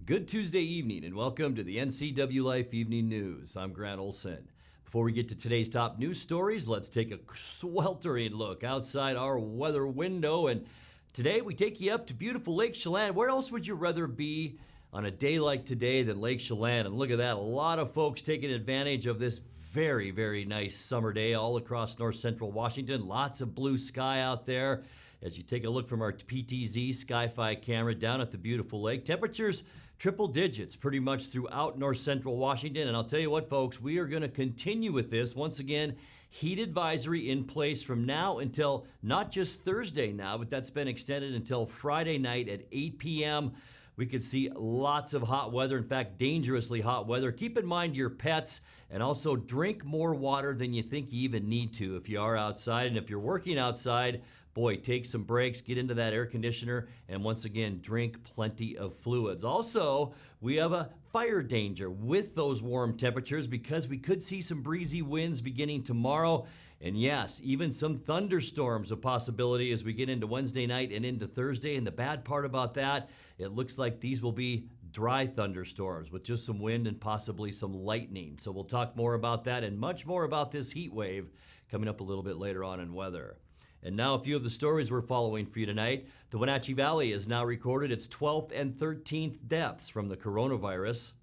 Good Tuesday evening and welcome to the NCWLIFE Evening News. I'm Grant Olson. Before we get to today's top news stories, let's take a sweltering look outside our weather window. And today we take you up to beautiful Lake Chelan. Where else would you rather be on a day like today than Lake Chelan? And look at that, a lot of folks taking advantage of this very, very nice summer day all across north central Washington. Lots of blue sky out there as you take a look from our PTZ Sky-Fi camera down at the beautiful lake. Temperatures triple digits pretty much throughout north central Washington. And I'll tell you what, folks, we are going to continue with this. Once again, heat advisory in place from now until not just Thursday now, but that's been extended until Friday night at 8 p.m. We could see lots of hot weather, in fact, dangerously hot weather. Keep in mind your pets and also drink more water than you think you even need to if you are outside. And if you're working outside, boy, take some breaks, get into that air conditioner, and once again, drink plenty of fluids. Also, we have a fire danger with those warm temperatures because we could see some breezy winds beginning tomorrow. And yes, even some thunderstorms a possibility as we get into Wednesday night and into Thursday. And the bad part about that, it looks like these will be dry thunderstorms with just some wind and possibly some lightning. So we'll talk more about that and much more about this heat wave coming up a little bit later on in weather. And now a few of the stories we're following for you tonight. The Wenatchee Valley has now recorded its 12th and 13th deaths from the coronavirus.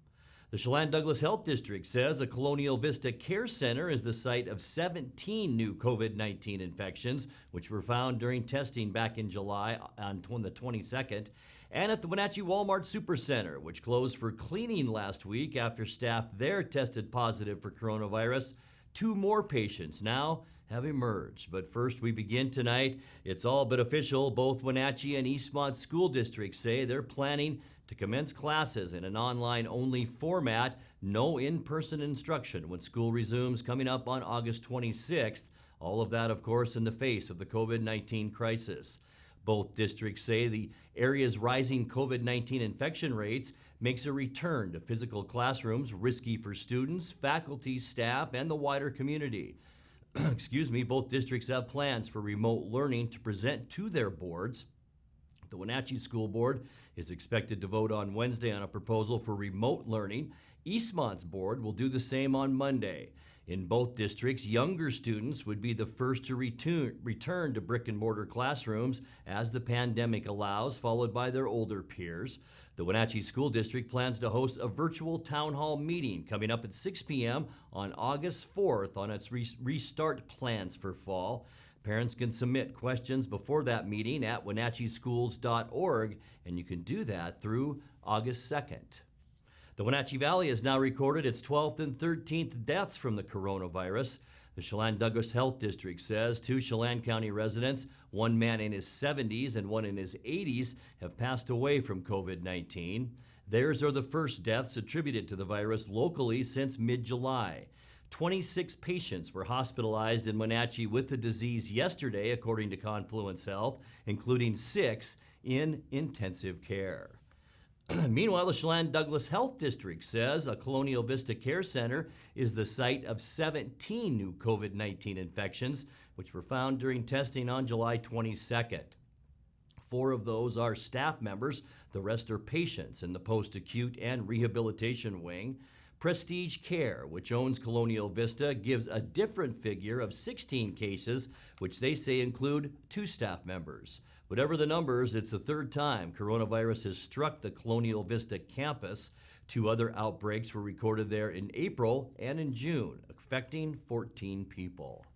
The Chelan-Douglas Health District says a Colonial Vista Care Center is the site of 17 new COVID-19 infections, which were found during testing back in July on the 22nd. And at the Wenatchee Walmart Supercenter, which closed for cleaning last week after staff there tested positive for coronavirus, 2 more patients now have emerged. But first, we begin tonight. It's all but official. Both Wenatchee and Eastmont school districts say they're planning to commence classes in an online-only format, no in-person instruction when school resumes coming up on August 26th. All of that, of course, in the face of the COVID-19 crisis. Both districts say the area's rising COVID-19 infection rates makes a return to physical classrooms risky for students, faculty, staff, and the wider community. Both districts have plans for remote learning to present to their boards. The Wenatchee School Board is expected to vote on Wednesday on a proposal for remote learning. Eastmont's board will do the same on Monday. In both districts, younger students would be the first to return to brick and mortar classrooms as the pandemic allows, followed by their older peers. The Wenatchee School District plans to host a virtual town hall meeting coming up at 6 p.m. on August 4th on its restart plans for fall. Parents can submit questions before that meeting at wenatcheeschools.org, and you can do that through August 2nd. The Wenatchee Valley has now recorded its 12th and 13th deaths from the coronavirus. The Chelan-Douglas Health District says 2 Chelan County residents, one man in his 70s and one in his 80s, have passed away from COVID-19. Theirs are the first deaths attributed to the virus locally since mid-July. 26 patients were hospitalized in Wenatchee with the disease yesterday, according to Confluence Health, including 6 in intensive care. Meanwhile, the Chelan-Douglas Health District says a Colonial Vista Care Center is the site of 17 new COVID-19 infections, which were found during testing on July 22nd. 4 of those are staff members. The rest are patients in the post-acute and rehabilitation wing. Prestige Care, which owns Colonial Vista, gives a different figure of 16 cases, which they say include 2 staff members. Whatever the numbers, it's the 3rd time coronavirus has struck the Colonial Vista campus. 2 other outbreaks were recorded there in April and in June, affecting 14 people.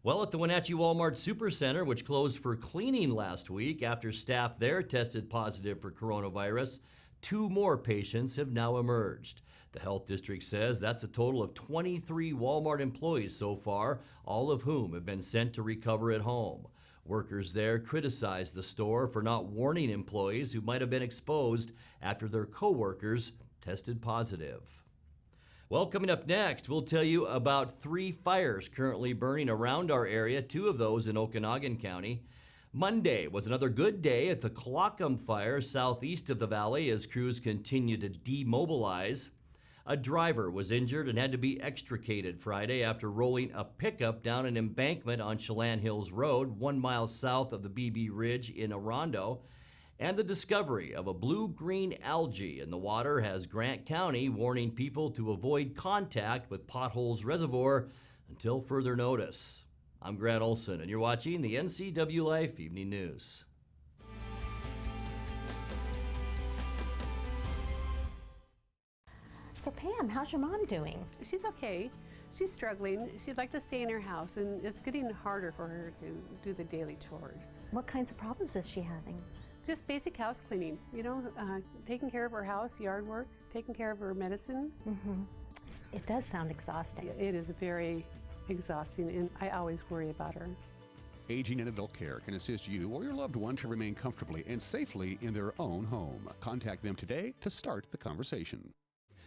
Well, at the Wenatchee Walmart Supercenter, which closed for cleaning last week after staff there tested positive for coronavirus, 2 more patients have now emerged. The health district says that's a total of 23 Walmart employees so far, all of whom have been sent to recover at home. Workers there criticized the store for not warning employees who might have been exposed after their coworkers tested positive. Well, coming up next, we'll tell you about 3 fires currently burning around our area, 2 of those in Okanagan County. Monday was another good day at the Clockham Fire southeast of the valley as crews continued to demobilize. A driver was injured and had to be extricated Friday after rolling a pickup down an embankment on Chelan Hills Road, 1 mile south of the BB Ridge in Orondo. And the discovery of a blue-green algae in the water has Grant County warning people to avoid contact with Potholes Reservoir until further notice. I'm Grant Olson, and you're watching the NCWLIFE Evening News. So Pam, how's your mom doing? She's okay. She's struggling. She'd like to stay in her house, and it's getting harder for her to do the daily chores. What kinds of problems is she having? Just basic house cleaning, taking care of her house, yard work, taking care of her medicine. Mm-hmm. It does sound exhausting. It is very exhausting, and I always worry about her. Aging in Adult Care can assist you or your loved one to remain comfortably and safely in their own home. Contact them today to start the conversation.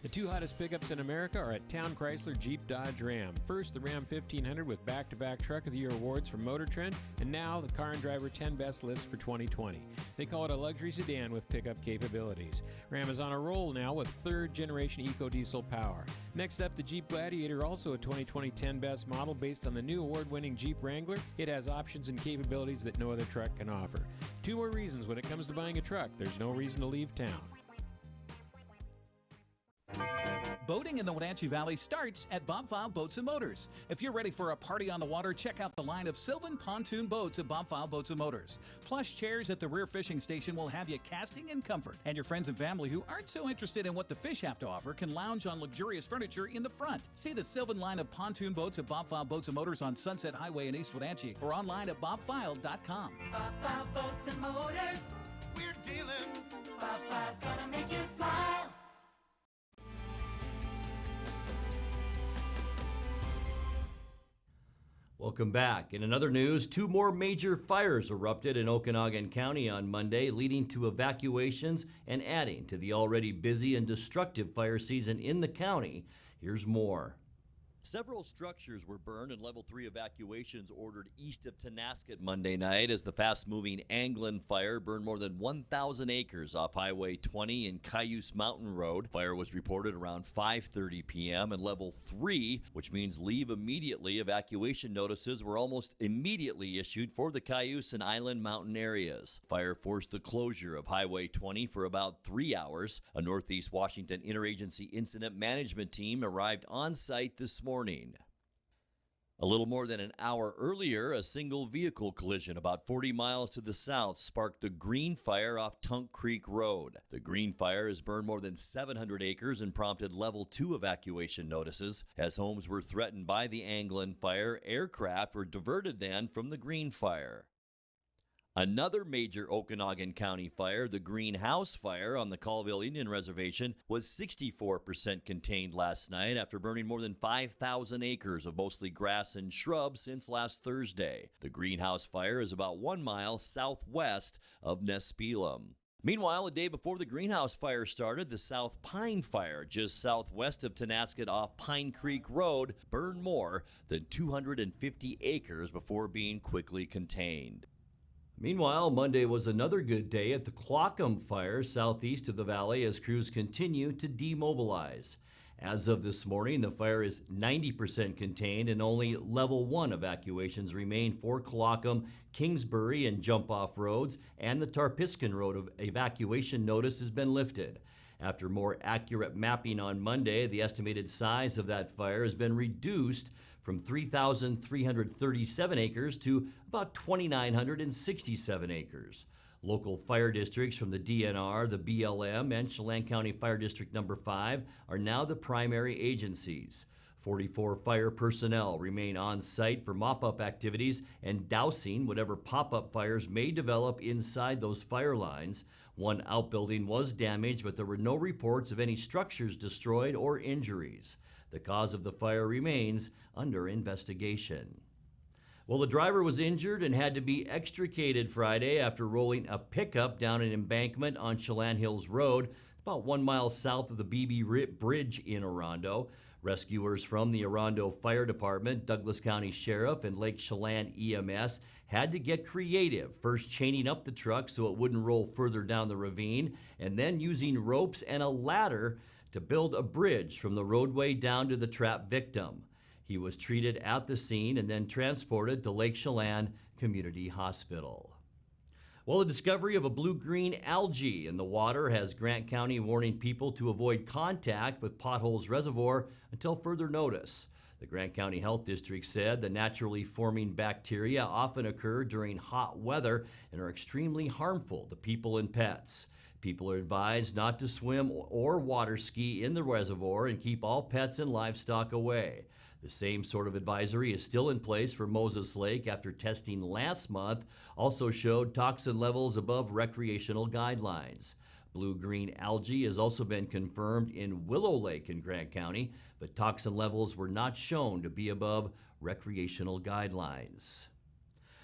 The two hottest pickups in America are at Town Chrysler Jeep Dodge Ram. First, the Ram 1500 with back-to-back Truck of the Year awards from Motor Trend, and now the Car and Driver 10 Best list for 2020. They call it a luxury sedan with pickup capabilities. Ram is on a roll now with third-generation eco-diesel power. Next up, the Jeep Gladiator, also a 2020 10 Best model based on the new award-winning Jeep Wrangler. It has options and capabilities that no other truck can offer. Two more reasons when it comes to buying a truck: there's no reason to leave town. Boating in the Wenatchee Valley starts at Bob File Boats and Motors. If you're ready for a party on the water, check out the line of Sylvan pontoon boats at Bob File Boats and Motors. Plush chairs at the rear fishing station will have you casting in comfort. And your friends and family who aren't so interested in what the fish have to offer can lounge on luxurious furniture in the front. See the Sylvan line of pontoon boats at Bob File Boats and Motors on Sunset Highway in East Wenatchee or online at bobfile.com. Bob File Boats and Motors, we're dealing. Bob File's gonna make you smile. Welcome back. In another news, two more major fires erupted in Okanagan County on Monday, leading to evacuations and adding to the already busy and destructive fire season in the county. Here's more. Several structures were burned and level 3 evacuations ordered east of Tonasket Monday night as the fast-moving Anglin fire burned more than 1,000 acres off Highway 20 and Cayuse Mountain Road. Fire was reported around 5:30 p.m. and level 3, which means leave immediately. Evacuation notices were almost immediately issued for the Cayuse and Island Mountain areas. Fire forced the closure of Highway 20 for about 3 hours. A Northeast Washington Interagency Incident Management team arrived on site this morning. A little more than an hour earlier, a single vehicle collision about 40 miles to the south sparked the Green Fire off Tunk Creek Road. The Green Fire has burned more than 700 acres and prompted level 2 evacuation notices. As homes were threatened by the Anglin Fire, aircraft were diverted then from the Green Fire. Another major Okanagan County fire, the Greenhouse Fire on the Colville Indian Reservation, was 64% contained last night after burning more than 5,000 acres of mostly grass and shrubs since last Thursday. The Greenhouse Fire is about 1 mile southwest of Nespelem. Meanwhile, a day before the Greenhouse Fire started, the South Pine Fire, just southwest of Tonasket off Pine Creek Road, burned more than 250 acres before being quickly contained. Meanwhile, Monday was another good day at the Clockham Fire southeast of the valley as crews continue to demobilize. As of this morning, the fire is 90% contained and only level 1 evacuations remain for Clockham, Kingsbury, and Jump-Off roads, and the Tarpiskin Road evacuation notice has been lifted. After more accurate mapping on Monday, the estimated size of that fire has been reduced from 3,337 acres to about 2,967 acres. Local fire districts from the DNR, the BLM, and Chelan County Fire District Number 5 are now the primary agencies. 44 fire personnel remain on site for mop-up activities and dousing whatever pop-up fires may develop inside those fire lines. One outbuilding was damaged, but there were no reports of any structures destroyed or injuries. The cause of the fire remains under investigation. Well, the driver was injured and had to be extricated Friday after rolling a pickup down an embankment on Chelan Hills Road, about 1 mile south of the BB Bridge in Orondo. Rescuers from the Orondo Fire Department, Douglas County Sheriff, and Lake Chelan EMS had to get creative, first chaining up the truck so it wouldn't roll further down the ravine, and then using ropes and a ladder to build a bridge from the roadway down to the trapped victim. He was treated at the scene and then transported to Lake Chelan Community Hospital. Well, the discovery of a blue-green algae in the water has Grant County warning people to avoid contact with Potholes Reservoir until further notice. The Grant County Health District said the naturally forming bacteria often occur during hot weather and are extremely harmful to people and pets. People are advised not to swim or water ski in the reservoir and keep all pets and livestock away. The same sort of advisory is still in place for Moses Lake after testing last month also showed toxin levels above recreational guidelines. Blue-green algae has also been confirmed in Willow Lake in Grant County, but toxin levels were not shown to be above recreational guidelines.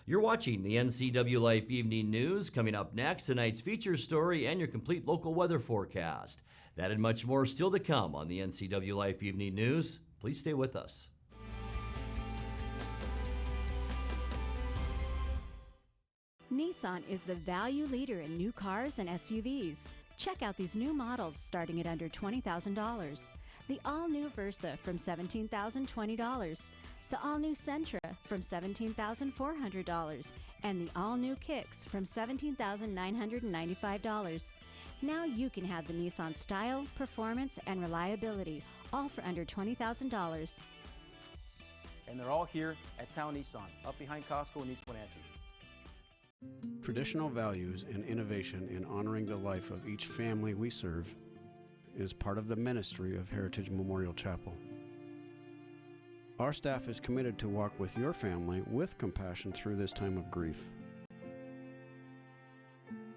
You're watching the NCWLIFE Evening News. Coming up next, tonight's feature story and your complete local weather forecast. That and much more still to come on the NCWLIFE Evening News. Please stay with us. Nissan is the value leader in new cars and SUVs. Check out these new models starting at under $20,000. The all-new Versa from $17,020. The all-new Sentra from $17,400. And the all-new Kicks from $17,995. Now you can have the Nissan style, performance, and reliability, all for under $20,000. And they're all here at Town Nissan, up behind Costco in East Wenatchee. Traditional values and innovation in honoring the life of each family we serve is part of the ministry of Heritage Memorial Chapel. Our staff is committed to walk with your family with compassion through this time of grief.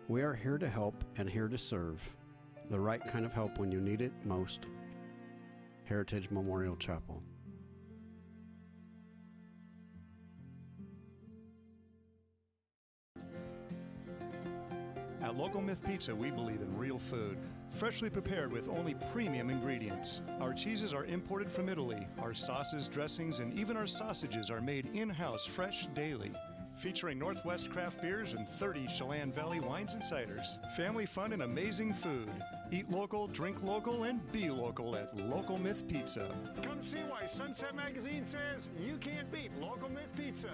We are here to help and here to serve, the right kind of help when you need it most. Heritage Memorial Chapel. At Local Myth Pizza, we believe in real food, freshly prepared with only premium ingredients. Our cheeses are imported from Italy. Our sauces, dressings, and even our sausages are made in-house fresh daily. Featuring Northwest craft beers and 30 Chelan Valley wines and ciders. Family fun and amazing food. Eat local, drink local, and be local at Local Myth Pizza. Come see why Sunset Magazine says you can't beat Local Myth Pizza.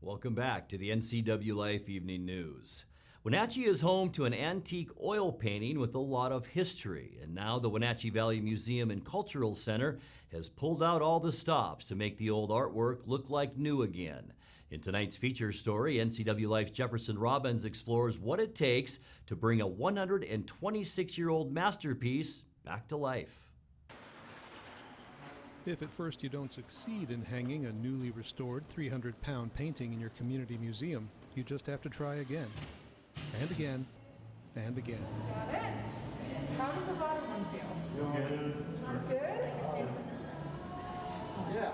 Welcome back to the NCWLIFE Evening News. Wenatchee is home to an antique oil painting with a lot of history, and now the Wenatchee Valley Museum and Cultural Center has pulled out all the stops to make the old artwork look like new again. In tonight's feature story, NCWLIFE's Jefferson Robbins explores what it takes to bring a 126-year-old masterpiece back to life. If at first you don't succeed in hanging a newly restored 300-pound painting in your community museum, you just have to try again. And again, and again. Got it? How does the bottom one feel? Good? Yeah.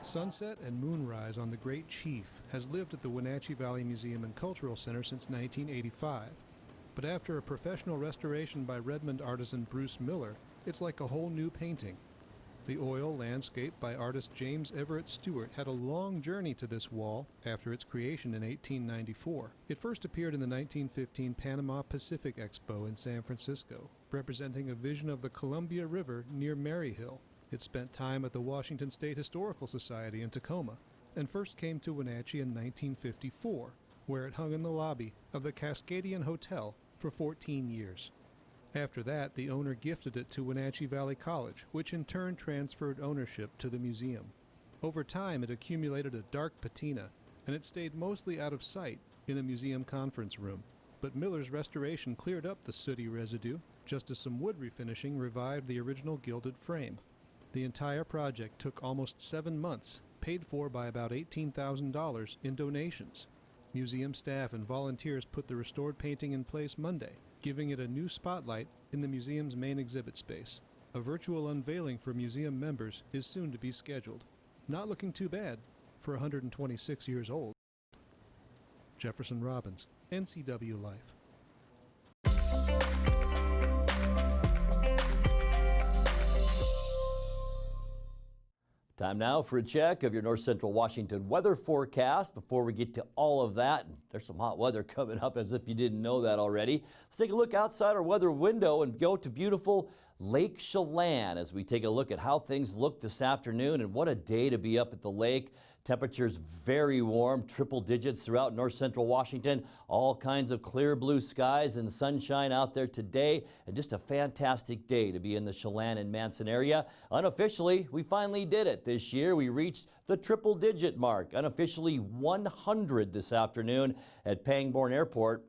Sunset and moonrise on the Great Chief has lived at the Wenatchee Valley Museum and Cultural Center since 1985. But after a professional restoration by Redmond artisan Bruce Miller, it's like a whole new painting. The oil landscape by artist James Everett Stewart had a long journey to this wall after its creation in 1894. It first appeared in the 1915 Panama Pacific Expo in San Francisco, representing a vision of the Columbia River near Maryhill. It spent time at the Washington State Historical Society in Tacoma, and first came to Wenatchee in 1954, where it hung in the lobby of the Cascadian Hotel for 14 years. After that, the owner gifted it to Wenatchee Valley College, which in turn transferred ownership to the museum. Over time, it accumulated a dark patina, and it stayed mostly out of sight in a museum conference room. But Miller's restoration cleared up the sooty residue, just as some wood refinishing revived the original gilded frame. The entire project took almost 7 months, paid for by about $18,000 in donations. Museum staff and volunteers put the restored painting in place Monday, giving it a new spotlight in the museum's main exhibit space. A virtual unveiling for museum members is soon to be scheduled. Not looking too bad for 126 years old. Jefferson Robbins, NCWLIFE. Time now for a check of your North Central Washington weather forecast. Before we get to all of that, there's some hot weather coming up as if you didn't know that already. Let's take a look outside our weather window and go to beautiful Lake Chelan as we take a look at how things look this afternoon, and what a day to be up at the lake. Temperatures very warm, triple digits throughout north central Washington. All kinds of clear blue skies and sunshine out there today, and just a fantastic day to be in the Chelan and Manson area. Unofficially, we finally did it this year. We reached the triple digit mark, unofficially 100 this afternoon at Pangbourne Airport.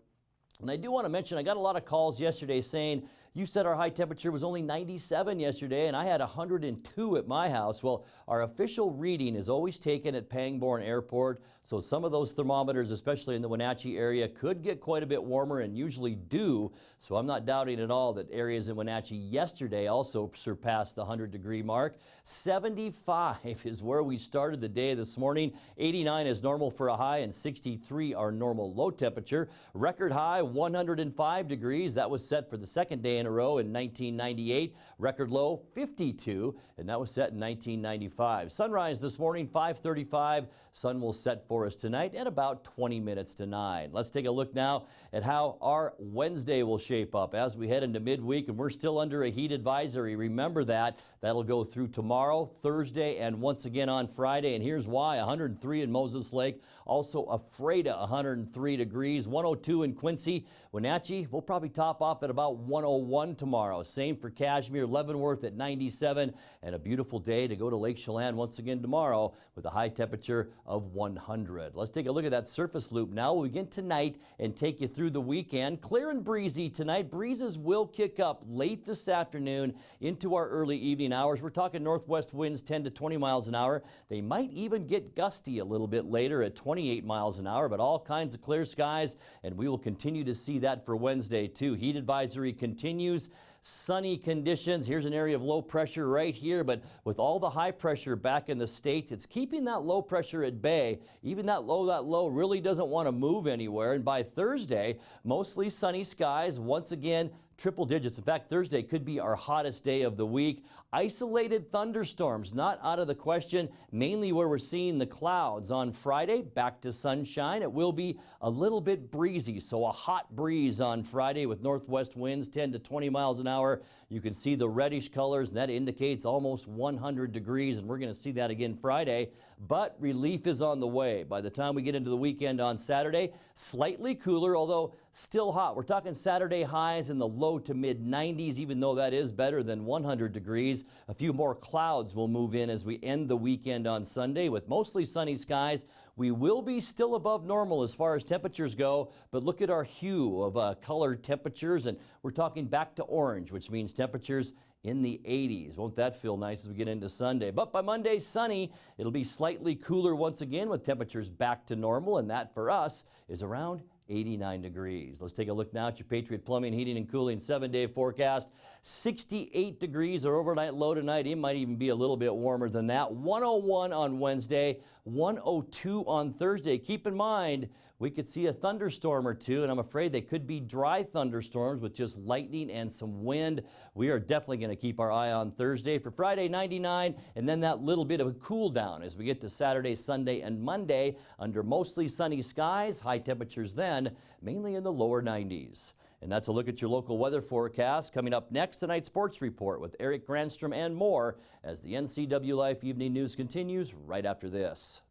And I do want to mention, I got a lot of calls yesterday saying, you said our high temperature was only 97 yesterday, and I had 102 at my house. Well, our official reading is always taken at Pangbourne Airport, so some of those thermometers, especially in the Wenatchee area, could get quite a bit warmer and usually do. So I'm not doubting at all that areas in Wenatchee yesterday also surpassed the 100-degree mark. 75 is where we started the day this morning. 89 is normal for a high, and 63 our normal low temperature. Record high 105 degrees. That was set for the second day in a row in 1998. Record low 52, and that was set in 1995. Sunrise this morning 5:35. Sun will set for us tonight at about 20 minutes to 9. Let's take a look now at how our Wednesday will shape up as we head into midweek, and we're still under a heat advisory. Remember that. That'll go through tomorrow, Thursday, and once again on Friday. And here's why. 103 in Moses Lake, also Ephrata 103 degrees, 102 in Quincy. Wenatchee will probably top off at about 101 tomorrow. Same for Cashmere, Leavenworth at 97, and a beautiful day to go to Lake Chelan once again tomorrow with a high temperature of 100. Let's take a look at that surface loop now. We'll begin tonight and take you through the weekend. Clear and breezy tonight. Breezes will kick up late this afternoon into our early evening hours. We're talking northwest winds 10 to 20 miles an hour. They might even get gusty a little bit later at 28 miles an hour, but all kinds of clear skies, and we will continue to see that for Wednesday too. Heat advisory continues. Sunny conditions. Here's an area of low pressure right here, but with all the high pressure back in the States, it's keeping that low pressure at bay. Even that low really doesn't want to move anywhere. And by Thursday, mostly sunny skies. Once again, triple digits. In fact, Thursday could be our hottest day of the week. Isolated thunderstorms not out of the question, mainly where we're seeing the clouds. On Friday, back to sunshine. It will be a little bit breezy, so a hot breeze on Friday with northwest winds 10 to 20 miles an hour. You can see the reddish colors, and that indicates almost 100 degrees, and we're going to see that again Friday. But relief is on the way. By the time we get into the weekend on Saturday, slightly cooler, although still hot. We're talking Saturday highs in the low to mid 90s, even though that is better than 100 degrees. A few more clouds will move in as we end the weekend on Sunday with mostly sunny skies. We will be still above normal as far as temperatures go, but look at our hue of colored temperatures, and we're talking back to orange, which means temperatures in the 80s. Won't that feel nice as we get into Sunday? But by Monday, sunny. It'll be slightly cooler once again with temperatures back to normal, and that for us is around 89 degrees. Let's take a look now at your Patriot Plumbing, Heating, and Cooling 7-day forecast. 68 degrees our overnight low tonight. It might even be a little bit warmer than that. 101 on Wednesday, 102 on Thursday. Keep in mind, we could see a thunderstorm or two, and I'm afraid they could be dry thunderstorms with just lightning and some wind. We are definitely going to keep our eye on Thursday. For Friday, 99, and then that little bit of a cool down as we get to Saturday, Sunday, and Monday under mostly sunny skies. High temperatures then, mainly in the lower 90s. And that's a look at your local weather forecast. Coming up next, tonight's sports report with Eric Granstrom and more as the NCWLIFE Evening News continues right after this.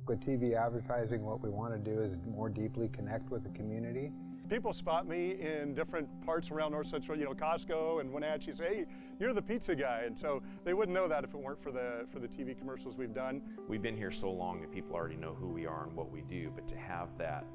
With TV advertising, what we want to do is more deeply connect with the community. People spot me in different parts around North Central, Costco and Wenatchee, say, hey, you're the pizza guy. And so they wouldn't know that if it weren't for the TV commercials we've done. We've been here so long that people already know who we are and what we do, but to have that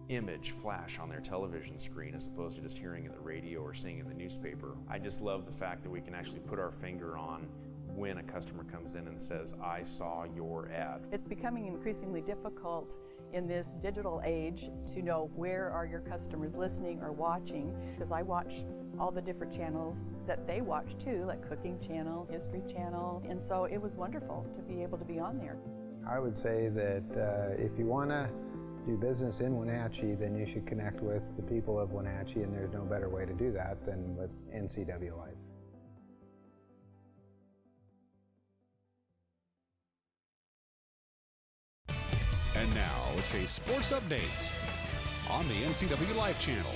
image flash on their television screen as opposed to just hearing it in the radio or seeing it in the newspaper, I just love the fact that we can actually put our finger on when a customer comes in and says, I saw your ad. It's becoming increasingly difficult in this digital age to know where are your customers listening or watching, because I watch all the different channels that they watch too, like Cooking Channel, History Channel, and so it was wonderful to be able to be on there. I would say that if you want to do business in Wenatchee, then you should connect with the people of Wenatchee, and there's no better way to do that than with NCWLIFE. And now it's a sports update. on the NCWLIFE channel.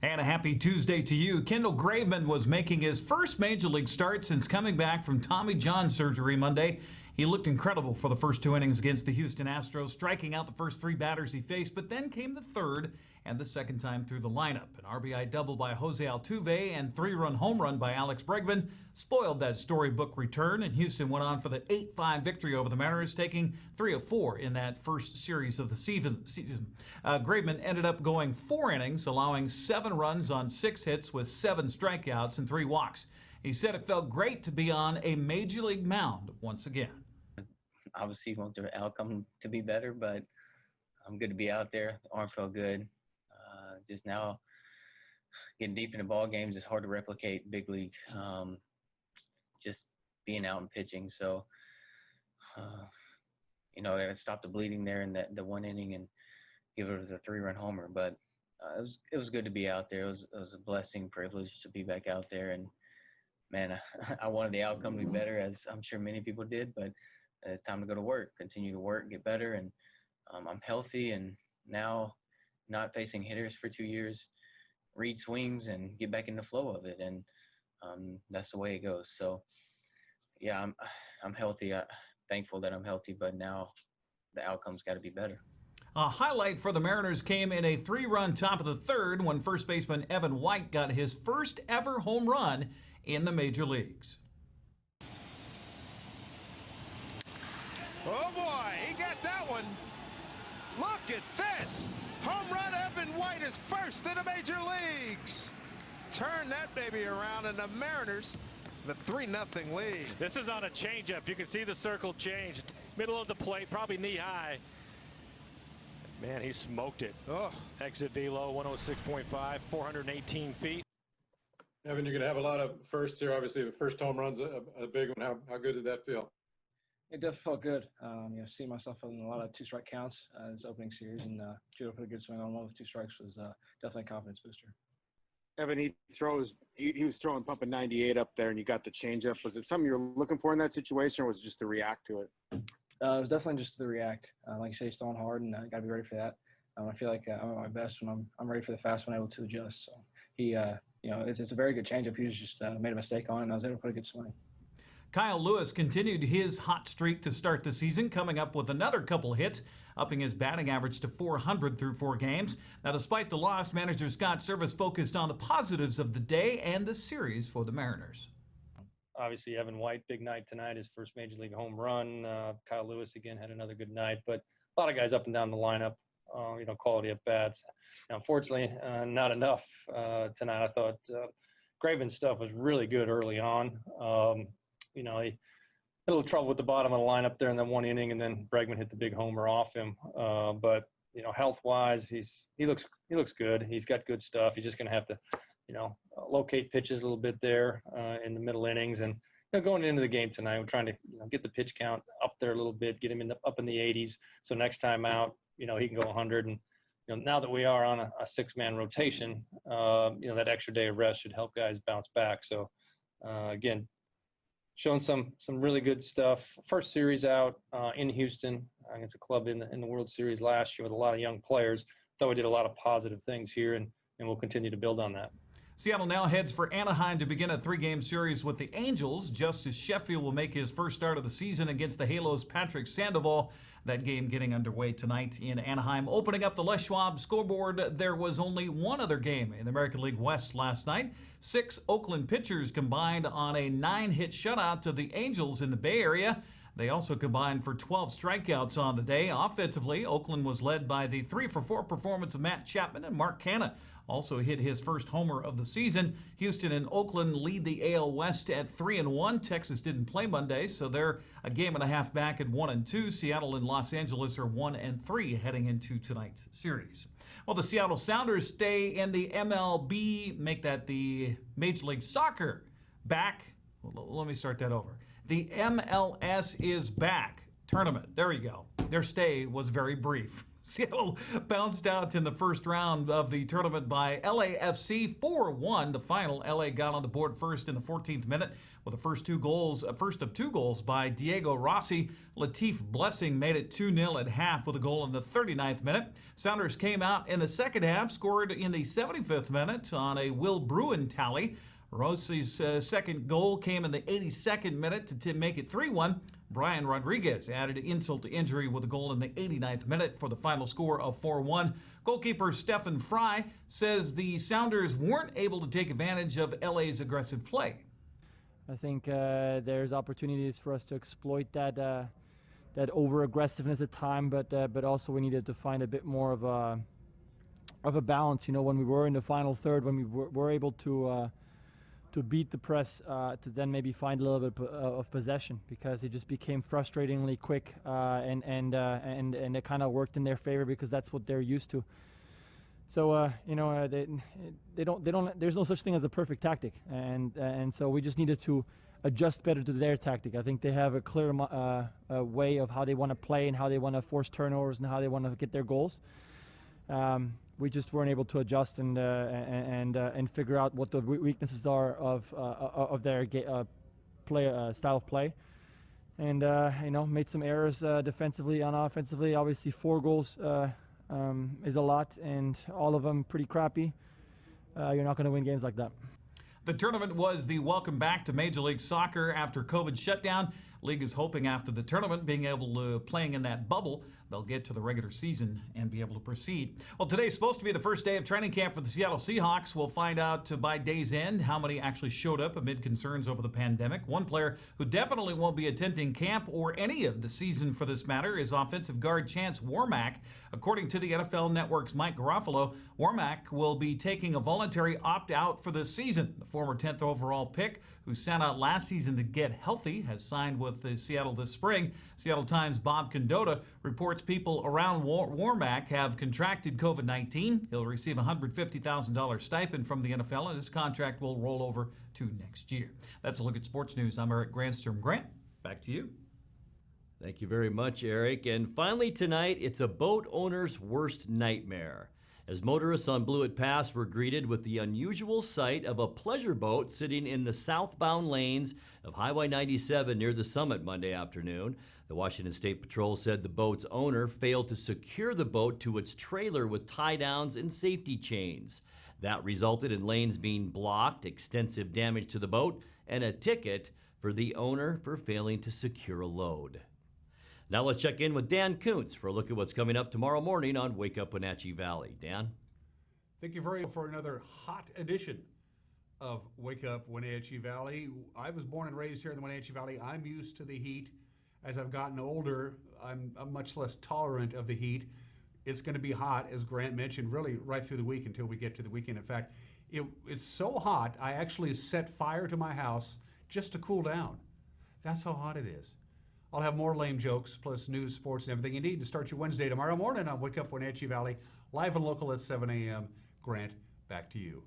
And a happy Tuesday to you. Kendall Graveman was making his first Major League start since coming back from Tommy John surgery Monday. He looked incredible for the first 2 innings against the Houston Astros, striking out the first 3 batters he faced, but then came the third and the second time through the lineup. An RBI double by Jose Altuve and 3-run home run by Alex Bregman spoiled that storybook return, and Houston went on for the 8-5 victory over the Mariners, taking 3 of 4 in that first series of the season. Graveman ended up going 4 innings, allowing 7 runs on 6 hits with 7 strikeouts and 3 walks. He said it felt great to be on a Major League mound once again. Obviously, you want the outcome to be better, but I'm good to be out there. The arm felt good. Just now, getting deep into ball games is hard to replicate big league. Just being out and pitching. So, I got to stop the bleeding there in the 1 inning and give it a 3-run homer. But it was good to be out there. It was a blessing, privilege to be back out there. And man, I wanted the outcome to be better, as I'm sure many people did. But it's time to go to work, continue to work, get better, and I'm healthy, and now not facing hitters for 2 years, read swings and get back in the flow of it, and that's the way it goes. So, yeah, I'm healthy. Thankful that I'm healthy, but now the outcome's got to be better. A highlight for the Mariners came in a 3-run top of the third when first baseman Evan White got his first ever home run in the major leagues. Oh boy, he got that one. Look at this. Home run, Evan White is first in the major leagues. Turn that baby around, and the Mariners, the 3-0 lead. This is on a changeup. You can see the circle changed. Middle of the plate, probably knee high. Man, he smoked it. Oh. Exit velo, 106.5, 418 feet. Evan, you're going to have a lot of firsts here. Obviously, the first home run's a big one. How good did that feel? It definitely felt good. Seeing myself in a lot of 2-strike counts this opening series, and to put a good swing on one with 2 strikes was definitely a confidence booster. Evan, he was throwing pumping 98 up there, and you got the changeup. Was it something you were looking for in that situation, or was it just to react to it? It was definitely just the react. Like you say, he's throwing hard, and got to be ready for that. I feel like I'm at my best when I'm ready for the fast when able to adjust. So he, it's a very good changeup. He just made a mistake on it, and I was able to put a good swing. Kyle Lewis continued his hot streak to start the season, coming up with another couple hits, upping his batting average to .400 through 4 games. Now, despite the loss, manager Scott Servais focused on the positives of the day and the series for the Mariners. Obviously, Evan White, big night tonight, his first Major League home run. Kyle Lewis, again, had another good night. But a lot of guys up and down the lineup, quality at bats. Now, unfortunately, not enough tonight. I thought Graven's stuff was really good early on. He had a little trouble with the bottom of the lineup there in that 1 inning, and then Bregman hit the big homer off him. But health-wise, he looks good. He's got good stuff. He's just going to have to, locate pitches a little bit there in the middle innings. And going into the game tonight, we're trying to get the pitch count up there a little bit, get him up in the 80s. So next time out, he can go 100. And now that we are on a 6-man rotation, that extra day of rest should help guys bounce back. So again, showing some really good stuff. First series out in Houston against a club in the World Series last year with a lot of young players. Thought we did a lot of positive things here, and we'll continue to build on that. Seattle now heads for Anaheim to begin a 3-game series with the Angels. Justice Sheffield will make his first start of the season against the Halos' Patrick Sandoval. That game getting underway tonight in Anaheim. Opening up the Les Schwab scoreboard, there was only one other game in the American League West last night. 6 Oakland pitchers combined on a 9-hit shutout to the Angels in the Bay Area. They also combined for 12 strikeouts on the day. Offensively, Oakland was led by the 3-for-4 performance of Matt Chapman, and Mark Canha also hit his first homer of the season. Houston and Oakland lead the AL West at 3-1. Texas didn't play Monday, so they're a game and a half back at 1-2. Seattle and Los Angeles are 1-3 heading into tonight's series. Well, the Seattle Sounders stay in the MLB, make that the Major League Soccer back. Let me start that over. The MLS is back tournament. There you go. Their stay was very brief. Seattle bounced out in the first round of the tournament by LAFC 4-1. The final, LA got on the board first in the 14th minute with the first of two goals by Diego Rossi. Latif Blessing made it 2-0 at half with a goal in the 39th minute. Sounders came out in the second half, scored in the 75th minute on a Will Bruin tally. Rossi's second goal came in the 82nd minute to make it 3-1. Brian Rodriguez added insult to injury with a goal in the 89th minute for the final score of 4-1. Goalkeeper Stefan Fry says the Sounders weren't able to take advantage of LA's aggressive play. I think there's opportunities for us to exploit that over-aggressiveness at time, but also we needed to find a bit more of a balance. You know, when we were in the final third, when we were able to beat the press, to then maybe find a little bit of possession, because it just became frustratingly quick, and it kind of worked in their favor because that's what they're used to. So they don't. There's no such thing as a perfect tactic, and so we just needed to adjust better to their tactic. I think they have a clear way of how they want to play and how they want to force turnovers and how they want to get their goals. We just weren't able to adjust and figure out what the weaknesses are of their style of play, and made some errors defensively and offensively. Obviously, 4 goals is a lot, and all of them pretty crappy. You're not going to win games like that. The tournament was the welcome back to Major League Soccer after COVID shutdown. League is hoping after the tournament, being able to playing in that bubble, they'll get to the regular season and be able to proceed. Well, today's supposed to be the first day of training camp for the Seattle Seahawks. We'll find out by day's end how many actually showed up amid concerns over the pandemic. One player who definitely won't be attending camp or any of the season for this matter is offensive guard Chance Warmack. According to the NFL Network's Mike Garofalo, Warmack will be taking a voluntary opt-out for this season. The former 10th overall pick, who sat out last season to get healthy, has signed with Seattle this spring. Seattle Times' Bob Condotta reports people around Warmack have contracted COVID-19. He'll receive a $150,000 stipend from the NFL, and his contract will roll over to next year. That's a look at sports news. I'm Eric Grandstrom. Grant, back to you. Thank you very much, Eric. And finally tonight, it's a boat owner's worst nightmare, as motorists on Blewett Pass were greeted with the unusual sight of a pleasure boat sitting in the southbound lanes of Highway 97 near the summit Monday afternoon. The Washington State Patrol said the boat's owner failed to secure the boat to its trailer with tie-downs and safety chains. That resulted in lanes being blocked, extensive damage to the boat, and a ticket for the owner for failing to secure a load. Now let's check in with Dan Kuntz for a look at what's coming up tomorrow morning on Wake Up Wenatchee Valley. Dan? Thank you very much for another hot edition of Wake Up Wenatchee Valley. I was born and raised here in the Wenatchee Valley. I'm used to the heat. As I've gotten older, I'm much less tolerant of the heat. It's going to be hot, as Grant mentioned, really right through the week until we get to the weekend. In fact, it's so hot, I actually set fire to my house just to cool down. That's how hot it is. I'll have more lame jokes, plus news, sports, and everything you need to start your Wednesday tomorrow morning on Wake Up Wenatchee Valley, live and local at 7 a.m. Grant, back to you.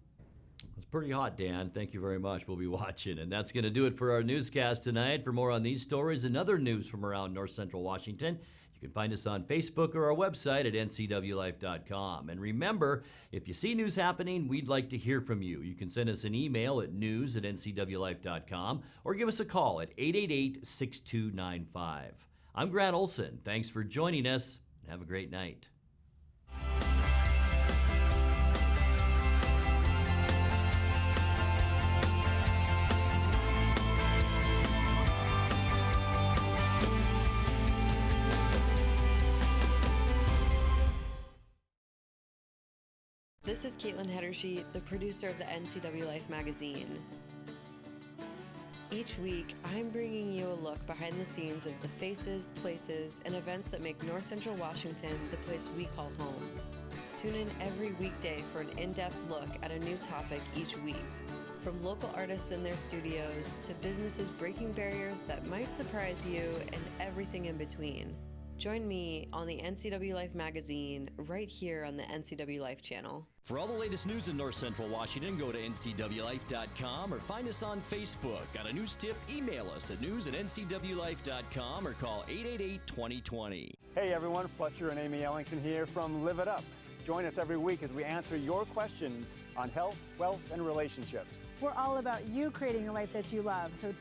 It's pretty hot, Dan. Thank you very much. We'll be watching. And that's going to do it for our newscast tonight. For more on these stories and other news from around North Central Washington, you can find us on Facebook or our website at ncwlife.com. And remember, if you see news happening, we'd like to hear from you. You can send us an email at news@ncwlife.com or give us a call at 888-6295. I'm Grant Olson. Thanks for joining us, and have a great night. This is Caitlin Hedersheet, the producer of the NCWLIFE magazine. Each week, I'm bringing you a look behind the scenes of the faces, places, and events that make North Central Washington the place we call home. Tune in every weekday for an in-depth look at a new topic each week. From local artists in their studios to businesses breaking barriers that might surprise you and everything in between. Join me on the NCW Life magazine right here on the NCW Life channel. For all the latest news in North Central Washington, go to ncwlife.com or find us on Facebook. Got a news tip? Email us at news@ncwlife.com or call 888-2020. Hey everyone, Fletcher and Amy Ellingson here from Live It Up. Join us every week as we answer your questions on health, wealth, and relationships. We're all about you creating a life that you love. So